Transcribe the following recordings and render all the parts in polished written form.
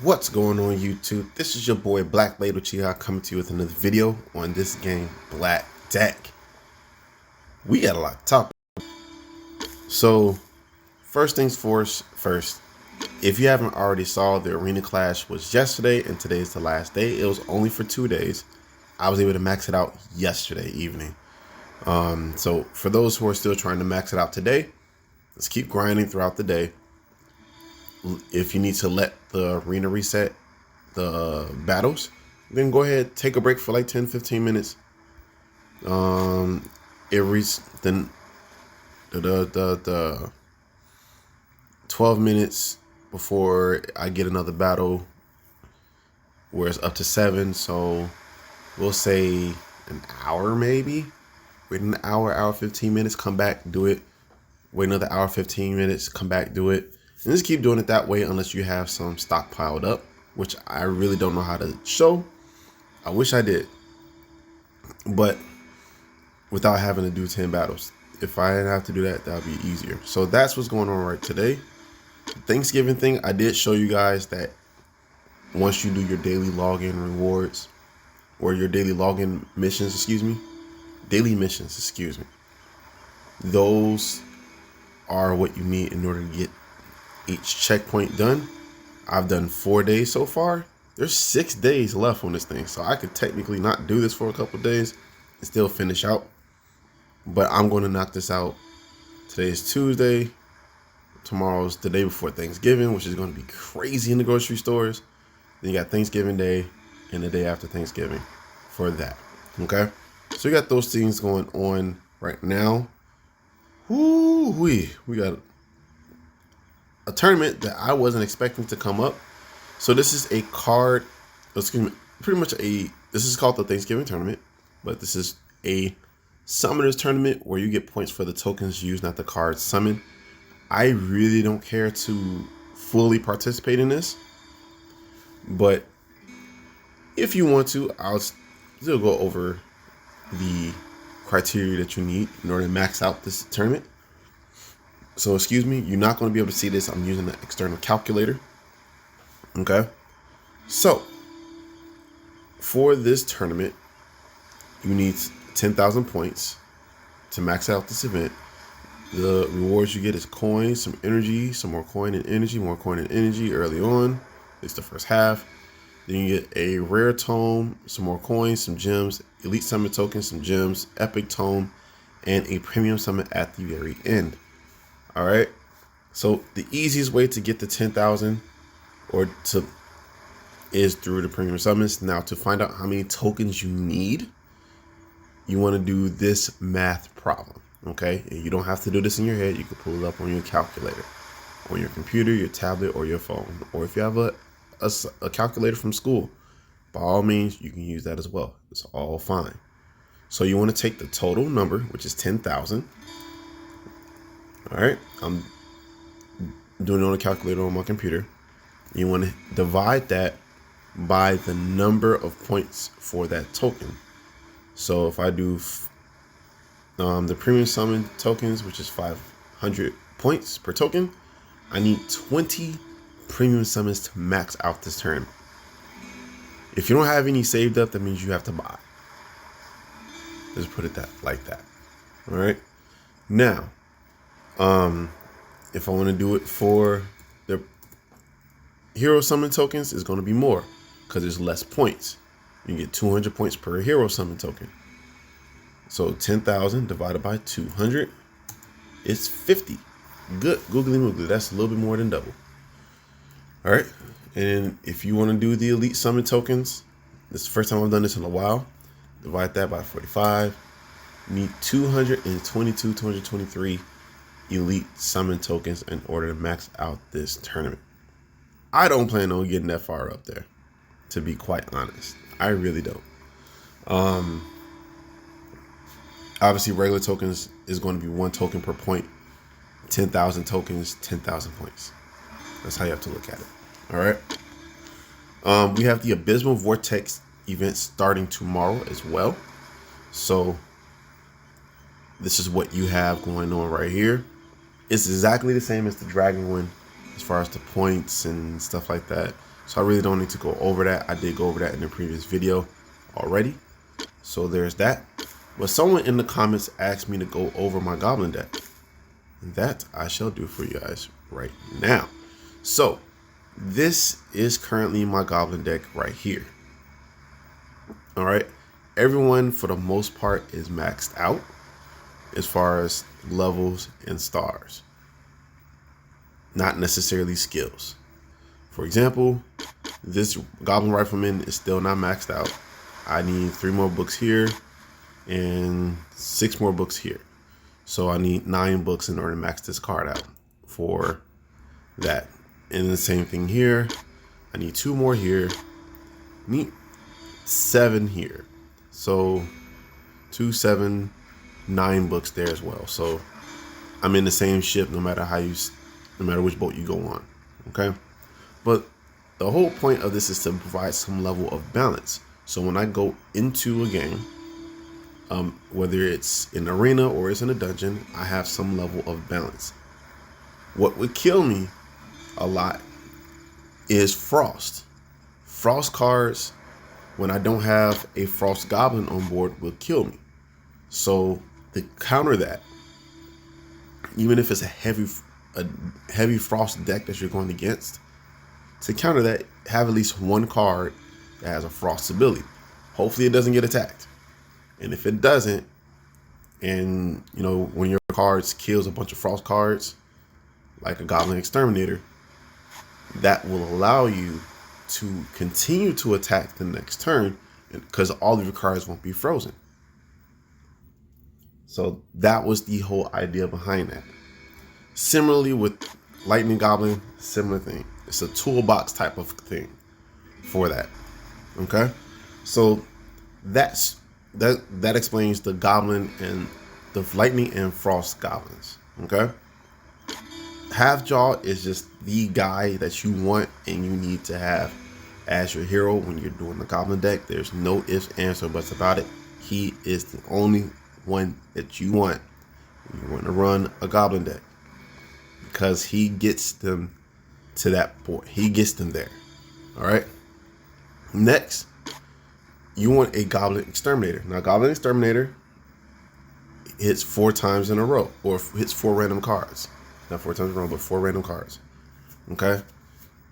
What's going on YouTube? This is your boy Black Label Chiha coming to you with another video on this game, Black Deck. We got a lot to talk about. So first things first, if you haven't already saw, the Arena Clash was yesterday and today is the last day. It was only for 2 days. I was able to max it out yesterday evening. So for those who are still trying to max it out today, let's keep grinding throughout the day. If you need to let the arena reset the battles, then go ahead, take a break for like 10-15 minutes. Then the 12 minutes before I get another battle where it's up to 7, so we'll say an hour, maybe wait an hour 15 minutes, come back, do it, wait another hour 15 minutes, come back, do it, and just keep doing it that way unless you have some stockpiled up, which I really don't know how to show. I wish I did, but without having to do 10 battles. If I didn't have to do that, that would be easier. So that's what's going on right today. The Thanksgiving thing, I did show you guys that once you do your daily login rewards, or your daily login missions, daily missions, those are what you need in order to get each checkpoint done. I've done 4 days so far. There's 6 days left on this thing, so I could technically not do this for a couple days and still finish out, but I'm going to knock this out. Today is Tuesday. Tomorrow's the day before Thanksgiving, which is going to be crazy in the grocery stores. Then you got Thanksgiving Day and the day after Thanksgiving for that. Okay, so we got those things going on right now. We got a tournament that I wasn't expecting to come up. So this is a card, pretty much this is called the Thanksgiving tournament, but this is a summoners tournament where you get points for the tokens used, not the cards summoned. I really don't care to fully participate in this, but if you want to, I'll still go over the criteria that you need in order to max out this tournament. So excuse me, you're not going to be able to see this. I'm using the external calculator. Okay, so for this tournament, you need 10,000 points to max out this event. The rewards you get is coins, some energy, some more coin and energy, more coin and energy early on. It's the first half. Then you get a rare tome, some more coins, some gems, elite summon tokens, some gems, epic tome, and a premium summon at the very end. All right. So the easiest way to get the 10,000 is through the premium summons. Now, to find out how many tokens you need, you want to do this math problem. Okay, and you don't have to do this in your head. You can pull it up on your calculator, on your computer, your tablet, or your phone. Or if you have a calculator from school, by all means, you can use that as well. It's all fine. So you want to take the total number, which is 10,000. All right, I'm doing it on a calculator on my computer. You want to divide that by the number of points for that token. So if I do the premium summon tokens, which is 500 points per token, I need 20 premium summons to max out this tournament. If you don't have any saved up, that means you have to buy. Just put it like that. All right. Now, if I want to do it for the hero summon tokens, it's going to be more because there's less points. You get 200 points per hero summon token. So 10,000 divided by 200 is 50. Good googly moogly. That's a little bit more than double. All right. And if you want to do the elite summon tokens, this is the first time I've done this in a while. Divide that by 45. You need 223 elite summon tokens in order to max out this tournament. I don't plan on getting that far up there, to be quite honest. I really don't. Obviously, regular tokens is going to be 1 token per point. 10,000 tokens, 10,000 points. That's how you have to look at it. All right. We have the Abysmal Vortex event starting tomorrow as well. So this is what you have going on right here. It's exactly the same as the Dragon one as far as the points and stuff like that. So I really don't need to go over that. I did go over that in the previous video already. So there's that. But someone in the comments asked me to go over my Goblin deck. And that I shall do for you guys right now. So this is currently my Goblin deck right here. All right. Everyone, for the most part, is maxed out as far as levels and stars, not necessarily skills. For example, this Goblin Rifleman is still not maxed out. I need 3 more books here and 6 more books here. So I need 9 books in order to max this card out for that. And the same thing here. I need 2 more here. Need 7 here. So 2, 7, 9 books there as well. So I'm in the same ship no matter which boat you go on. Okay. But the whole point of this is to provide some level of balance. So when I go into a game, whether it's in an arena or it's in a dungeon, I have some level of balance. What would kill me a lot is Frost. Frost cards, when I don't have a Frost Goblin on board, will kill me. So to counter that, even if it's a heavy Frost deck that you're going against, to counter that, have at least 1 card that has a Frost ability. Hopefully it doesn't get attacked. And if it doesn't, and you know, when your cards kills a bunch of Frost cards, like a Goblin Exterminator, that will allow you to continue to attack the next turn because all of your cards won't be frozen. So that was the whole idea behind that. Similarly with Lightning Goblin, similar thing. It's a toolbox type of thing for that. Okay, so that explains the Goblin and the Lightning and Frost Goblins. Okay, Halfjaw is just the guy that you want and you need to have as your hero when you're doing the Goblin deck. There's no ifs, ands, or buts about it. He is the only one that you want when you want to run a Goblin deck, because he gets them to that point. He gets them there. All right. Next, you want a Goblin Exterminator. Now, Goblin Exterminator hits 4 times in a row, or hits 4 random cards. Not 4 times in a row, but 4 random cards. Okay,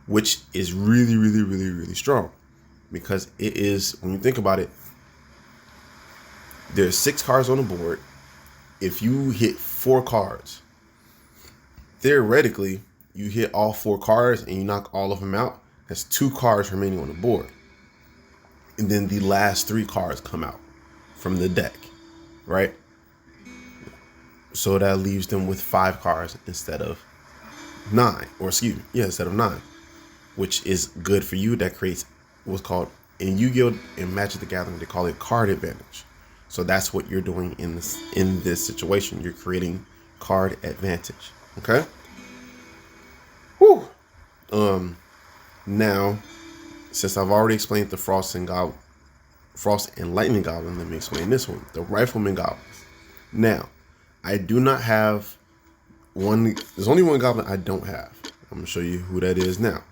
which is really, really, really, really strong, because it is, when you think about it, there's 6 cards on the board. If you hit 4 cards, theoretically, you hit all 4 cards and you knock all of them out, that's 2 cards remaining on the board. And then the last 3 cards come out from the deck, right? So that leaves them with 5 cards instead of 9, or excuse me, yeah, instead of 9, which is good for you. That creates what's called, in Yu-Gi-Oh! And Magic the Gathering, they call it card advantage. So that's what you're doing in this situation. You're creating card advantage. Okay. Whew. Now, since I've already explained the Frost and Lightning Goblin, let me explain this one, the Rifleman Goblins. Now, I do not have one. There's only one Goblin I don't have. I'm gonna show you who that is now,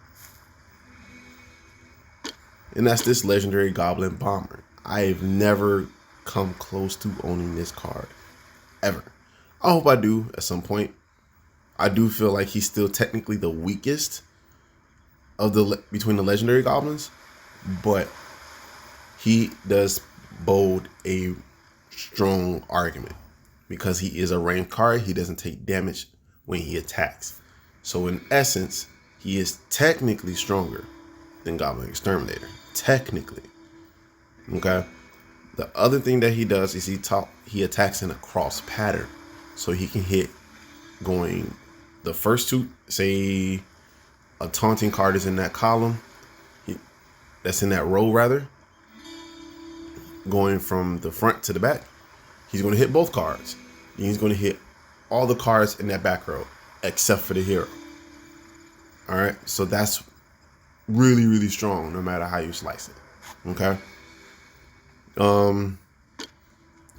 and that's this legendary Goblin Bomber. I've never come close to owning this card ever. I hope I do at some point. I do feel like he's still technically the weakest of between the legendary goblins, but he does bold a strong argument because he is a ranked card. He doesn't take damage when he attacks. So in essence, he is technically stronger than Goblin Exterminator. Technically. Okay. The other thing that he does is he attacks in a cross pattern. So he can hit going the first 2, say a taunting card is in that column, that's in that row rather, going from the front to the back, he's going to hit both cards. And he's going to hit all the cards in that back row except for the hero. All right, so that's really, really strong no matter how you slice it. Okay.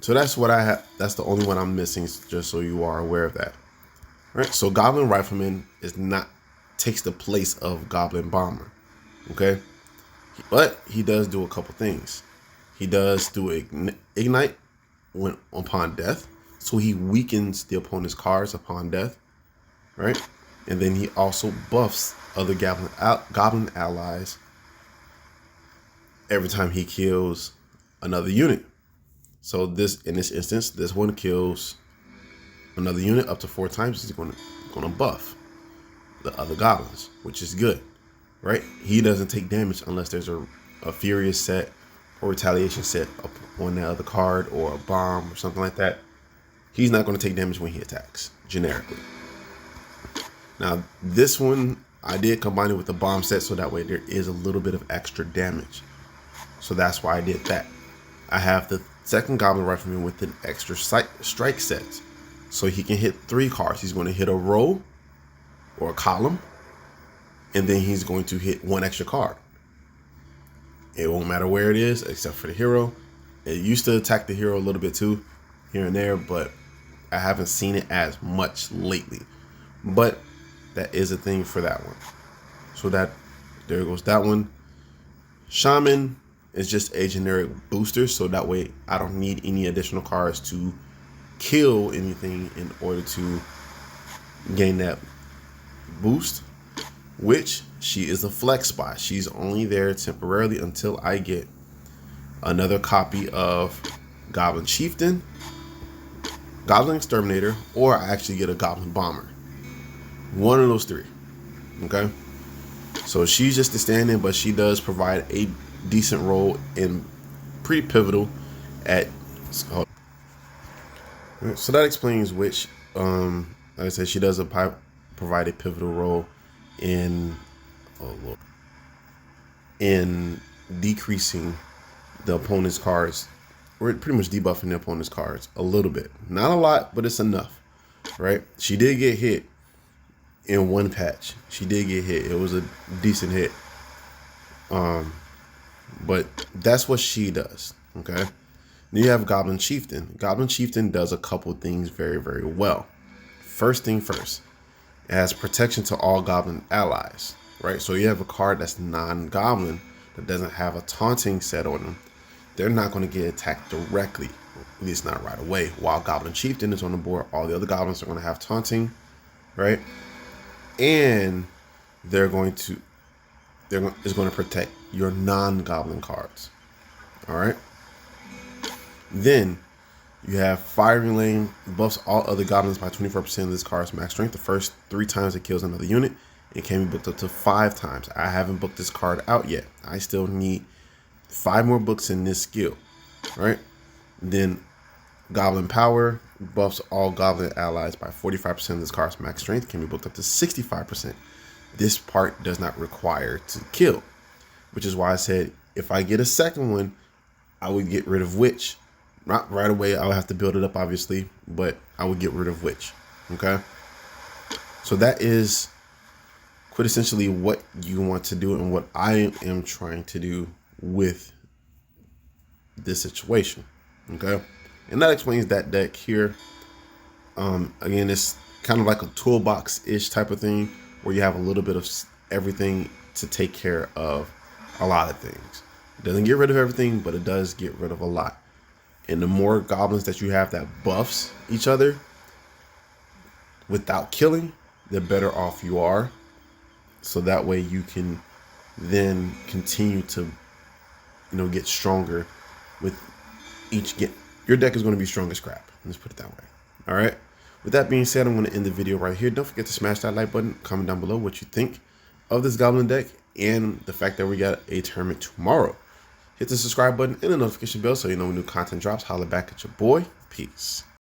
So that's what I have. That's the only one I'm missing, just so you are aware of that. All right, so Goblin Rifleman takes the place of Goblin Bomber. Okay, but he does do a couple things. He does do ignite when upon death, so he weakens the opponent's cards upon death, right? And then he also buffs other goblin allies every time he kills another unit. So in this instance, this one kills another unit up to 4 times. He's going to buff the other goblins, which is good, right? He doesn't take damage unless there's a furious set or retaliation set up on that other card, or a bomb or something like that. He's not going to take damage when he attacks generically. Now this one, I did combine it with the bomb set, so that way there is a little bit of extra damage. So that's why I did that. I have the second Goblin Rifleman with an extra strike set, so he can hit 3 cards. He's going to hit a row or a column, and then he's going to hit 1 extra card. It won't matter where it is, except for the hero. It used to attack the hero a little bit too, here and there, but I haven't seen it as much lately. But that is a thing for that one. So there goes that one. Shaman is just a generic booster, so that way I don't need any additional cards to kill anything in order to gain that boost, which she is a flex spot. She's only there temporarily until I get another copy of Goblin Chieftain, Goblin Exterminator, or I actually get a Goblin Bomber. One of those 3. Okay, so she's just a stand-in, but she does provide a decent role and pretty pivotal at. So that explains which, like I said, she does provide a pivotal role in decreasing the opponent's cards, or pretty much debuffing the opponent's cards a little bit. Not a lot, but it's enough, right? She did get hit in one patch. She did get hit. It was a decent hit. But that's what she does. Okay. Then you have Goblin Chieftain. Goblin Chieftain does a couple things very, very well. First thing first, it has protection to all Goblin allies, right? So you have a card that's non-Goblin that doesn't have a taunting set on them. They're not going to get attacked directly, at least not right away. While Goblin Chieftain is on the board, all the other goblins are going to have taunting, right? And it's going to protect your non-Goblin cards. All right. Then you have Firing Lane, buffs all other goblins by 24% of this card's max strength the first 3 times it kills another unit. It can be booked up to 5 times. I haven't booked this card out yet. I still need 5 more books in this skill. Right. Then Goblin Power buffs all goblin allies by 45% of this card's max strength, can be booked up to 65%. This part does not require to kill, which is why I said if I get a second one, I would get rid of Witch. Not right away, I would have to build it up obviously, but I would get rid of Witch. Okay, so that is quintessentially what you want to do and what I am trying to do with this situation. Okay, and that explains that deck here. Again, it's kind of like a toolbox-ish type of thing where you have a little bit of everything to take care of a lot of things. It doesn't get rid of everything, but it does get rid of a lot. And the more goblins that you have that buffs each other without killing, the better off you are. So that way you can then continue to, get stronger with each get. Your deck is going to be strong as crap. Let's put it that way. All right. With that being said, I'm going to end the video right here. Don't forget to smash that like button. Comment down below what you think of this Goblin deck and the fact that we got a tournament tomorrow. Hit the subscribe button and the notification bell so you know when new content drops. Holla back at your boy. Peace.